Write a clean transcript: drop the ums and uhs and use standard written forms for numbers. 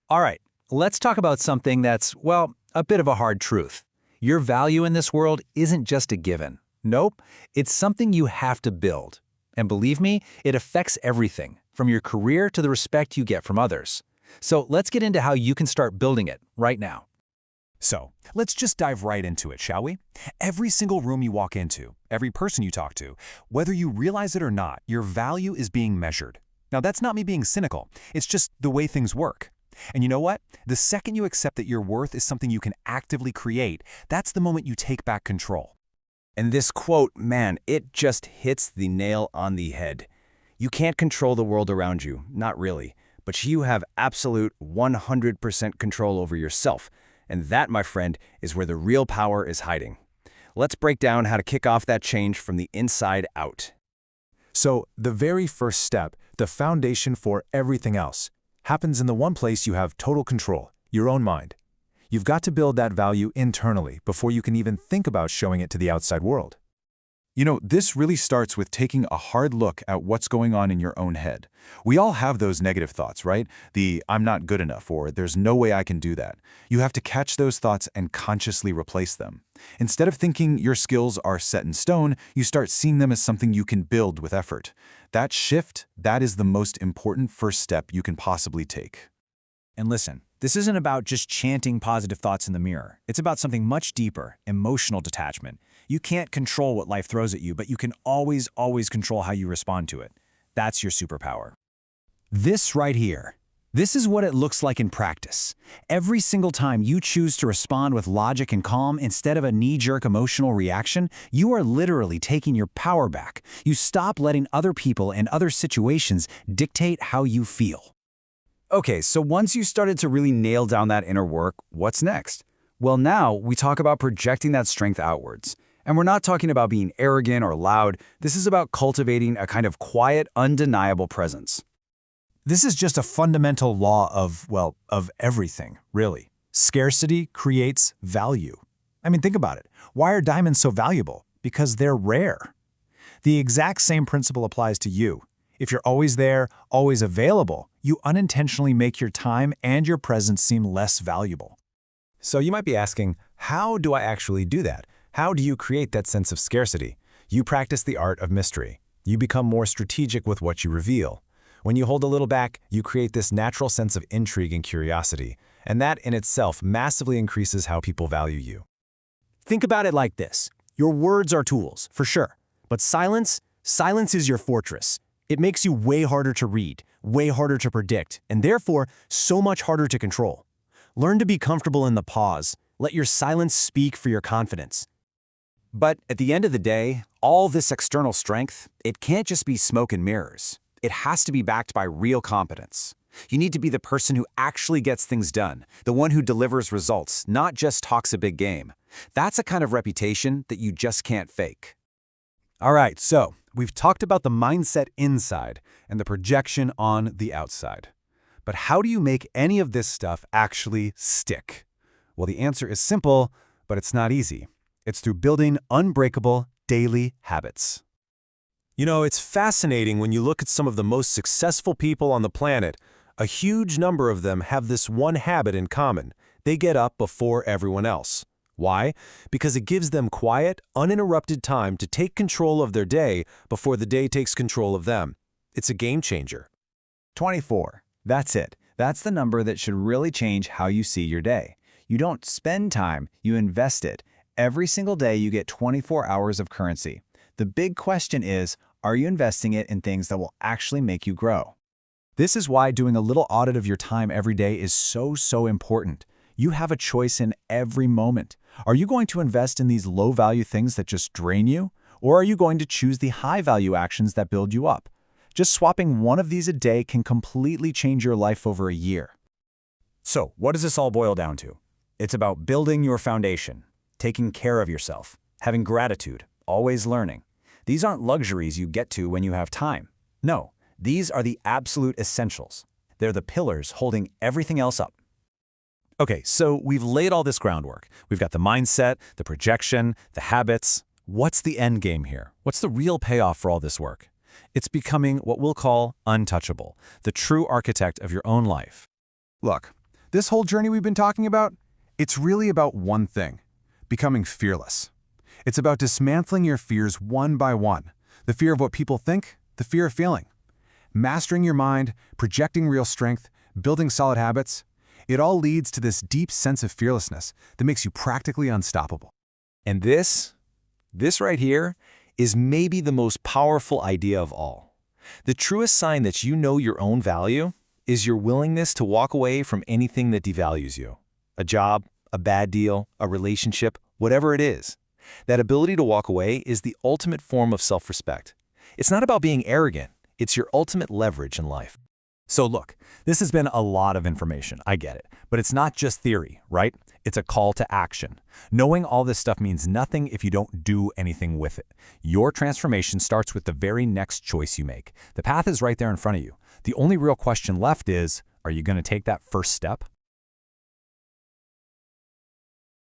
All right, let's talk about something that's, well, a bit of a hard truth. Your value in this world isn't just a given. Nope, it's something you have to build. And believe me, it affects everything, from your career to the respect you get from others. So let's get into how you can start building it right now. So, let's just dive right into it, shall we? Every single room you walk into, every person you talk to, whether you realize it or not, your value is being measured. Now, that's not me being cynical. It's just the way things work. And you know what? The second you accept that your worth is something you can actively create, that's the moment you take back control. And this quote, man, it just hits the nail on the head. You can't control the world around you, not really, but you have absolute 100% control over yourself. And that, my friend, is where the real power is hiding. Let's break down how to kick off that change from the inside out. So, the very first step, the foundation for everything else, happens in the one place you have total control, your own mind. You've got to build that value internally before you can even think about showing it to the outside world. You know, this really starts with taking a hard look at what's going on in your own head. We all have those negative thoughts, right? The "I'm not good enough" or "there's no way I can do that." You have to catch those thoughts and consciously replace them. Instead of thinking your skills are set in stone, you start seeing them as something you can build with effort. That shift, that is the most important first step you can possibly take. And listen, this isn't about just chanting positive thoughts in the mirror. It's about something much deeper, emotional detachment. You can't control what life throws at you, but you can always control how you respond to it. That's your superpower. This right here, this is what it looks like in practice. Every single time you choose to respond with logic and calm instead of a knee-jerk emotional reaction, you are literally taking your power back. You stop letting other people and other situations dictate how you feel. Okay, so once you started to really nail down that inner work, what's next? Well, now we talk about projecting that strength outwards. And we're not talking about being arrogant or loud. This is about cultivating a kind of quiet, undeniable presence. This is just a fundamental law of everything, really. Scarcity creates value. I mean, think about it. Why are diamonds so valuable? Because they're rare. The exact same principle applies to you. If you're always there, always available, you unintentionally make your time and your presence seem less valuable. So you might be asking, how do I actually do that? How do you create that sense of scarcity? You practice the art of mystery. You become more strategic with what you reveal. When you hold a little back, you create this natural sense of intrigue and curiosity, and that in itself massively increases how people value you. Think about it like this. Your words are tools, for sure. But silence is your fortress. It makes you way harder to read, way harder to predict, and therefore so much harder to control. Learn to be comfortable in the pause. Let your silence speak for your confidence. But at the end of the day, all this external strength, it can't just be smoke and mirrors. It has to be backed by real competence. You need to be the person who actually gets things done, the one who delivers results, not just talks a big game. That's a kind of reputation that you just can't fake. All right, so we've talked about the mindset inside and the projection on the outside. But how do you make any of this stuff actually stick? Well, the answer is simple, but it's not easy. It's through building unbreakable daily habits. You know, it's fascinating when you look at some of the most successful people on the planet. A huge number of them have this one habit in common. They get up before everyone else. Why? Because it gives them quiet, uninterrupted time to take control of their day before the day takes control of them. It's a game changer. 24. That's it. That's the number that should really change how you see your day. You don't spend time, you invest it. Every single day you get 24 hours of currency. The big question is, are you investing it in things that will actually make you grow? This is why doing a little audit of your time every day is so important. You have a choice in every moment. Are you going to invest in these low-value things that just drain you? Or are you going to choose the high-value actions that build you up? Just swapping one of these a day can completely change your life over a year. So, what does this all boil down to? It's about building your foundation, taking care of yourself, having gratitude, always learning. These aren't luxuries you get to when you have time. No, these are the absolute essentials. They're the pillars holding everything else up. Okay, so we've laid all this groundwork. We've got the mindset, the projection, the habits. What's the end game here? What's the real payoff for all this work? It's becoming what we'll call untouchable, the true architect of your own life. Look, This whole journey we've been talking about, it's really about one thing: becoming fearless. It's about dismantling your fears one by one. The fear of what people think, the fear of failing. Mastering your mind, projecting real strength, building solid habits, it all leads to this deep sense of fearlessness that makes you practically unstoppable. And this right here, is maybe the most powerful idea of all. The truest sign that you know your own value is your willingness to walk away from anything that devalues you. A job, a bad deal, a relationship, whatever it is. That ability to walk away is the ultimate form of self-respect. It's not about being arrogant. It's your ultimate leverage in life. So look, this has been a lot of information, I get it. But it's not just theory, right? It's a call to action. Knowing all this stuff means nothing if you don't do anything with it. Your transformation starts with the very next choice you make. The path is right there in front of you. The only real question left is, are you going to take that first step?